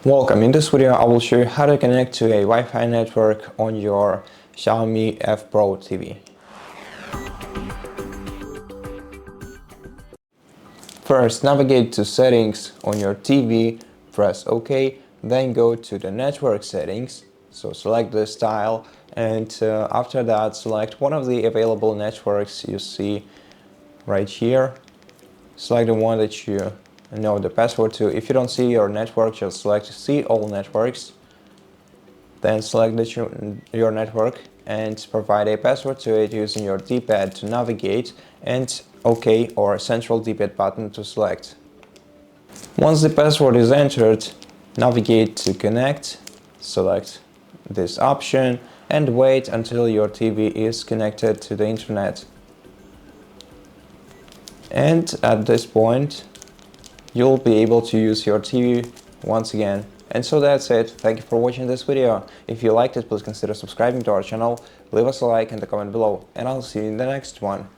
Welcome. In this video I will show you how to connect to a Wi-Fi network on your XIAOMI F Pro TV. First, navigate to Settings on your TV, press OK, then go to the network settings, so select this tile, and after that select one of the available networks you see right here. Select the one that you know the password to. If you don't see your network, just select See All Networks. Then select your network and provide a password to it using your D-pad to navigate, and OK or central D-pad button to select. Once the password is entered, navigate to Connect, select this option and wait until your TV is connected to the internet. And at this point, you'll be able to use your TV once again. And so that's it. Thank you for watching this video. If you liked it, please consider subscribing to our channel, leave us a like and a comment below, and I'll see you in the next one.